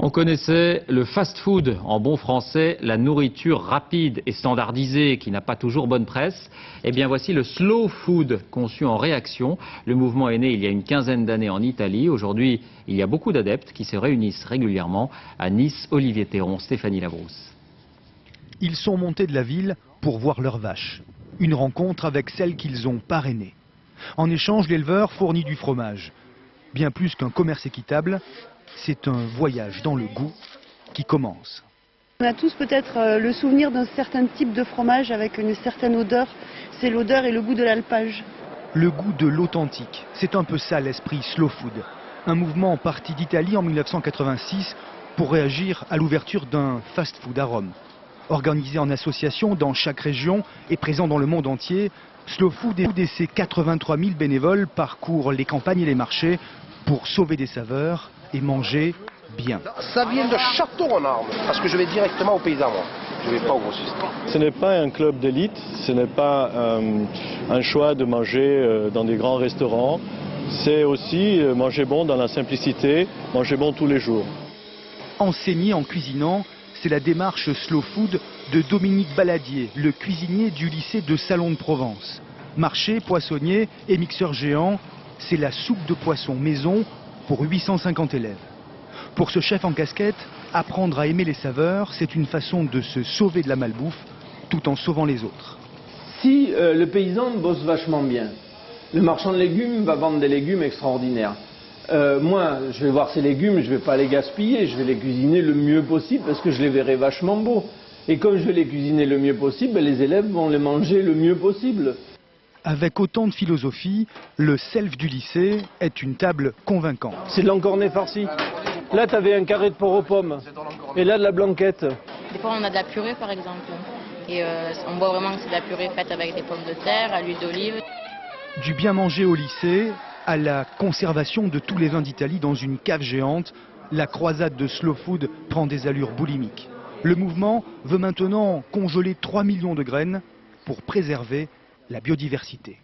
On connaissait le fast-food, en bon français, la nourriture rapide et standardisée qui n'a pas toujours bonne presse. Eh bien voici le slow food, conçu en réaction. Le mouvement est né il y a une quinzaine d'années en Italie. Aujourd'hui, il y a beaucoup d'adeptes qui se réunissent régulièrement à Nice. Olivier Théron, Stéphanie Labrousse. Ils sont montés de la ville pour voir leurs vaches. Une rencontre avec celles qu'ils ont parrainées. En échange, l'éleveur fournit du fromage. Bien plus qu'un commerce équitable, c'est un voyage dans le goût qui commence. On a tous peut-être le souvenir d'un certain type de fromage avec une certaine odeur. C'est l'odeur et le goût de l'alpage. Le goût de l'authentique, c'est un peu ça l'esprit slow food. Un mouvement parti d'Italie en 1986 pour réagir à l'ouverture d'un fast-food à Rome. Organisé en association dans chaque région et présent dans le monde entier, Slow Food et ses 83 000 bénévoles parcourent les campagnes et les marchés pour sauver des saveurs et manger bien. Ça vient de Château-Renard, parce que je vais directement aux paysans, moi. Je ne vais pas au grossiste. Ce n'est pas un club d'élite, ce n'est pas un choix de manger dans des grands restaurants. C'est aussi manger bon dans la simplicité, manger bon tous les jours. Enseigner en cuisinant, c'est la démarche Slow Food de Dominique Baladier, le cuisinier du lycée de Salon de Provence. Marché, poissonnier et mixeur géant, c'est la soupe de poisson maison pour 850 élèves. Pour ce chef en casquette, apprendre à aimer les saveurs, c'est une façon de se sauver de la malbouffe tout en sauvant les autres. Si le paysan bosse vachement bien, le marchand de légumes va vendre des légumes extraordinaires. Moi, je vais voir ces légumes, je ne vais pas les gaspiller, je vais les cuisiner le mieux possible parce que je les verrai vachement beaux. Et comme je vais les cuisiner le mieux possible, les élèves vont les manger le mieux possible. Avec autant de philosophie, le self du lycée est une table convaincante. C'est de l'encornet farci. Là, tu avais un carré de porc aux pommes. Et là, de la blanquette. Des fois, on a de la purée, par exemple. Et on voit vraiment que c'est de la purée faite avec des pommes de terre, à l'huile d'olive. Du bien manger au lycée à la conservation de tous les vins d'Italie dans une cave géante, la croisade de Slow Food prend des allures boulimiques. Le mouvement veut maintenant congeler 3 millions de graines pour préserver la biodiversité.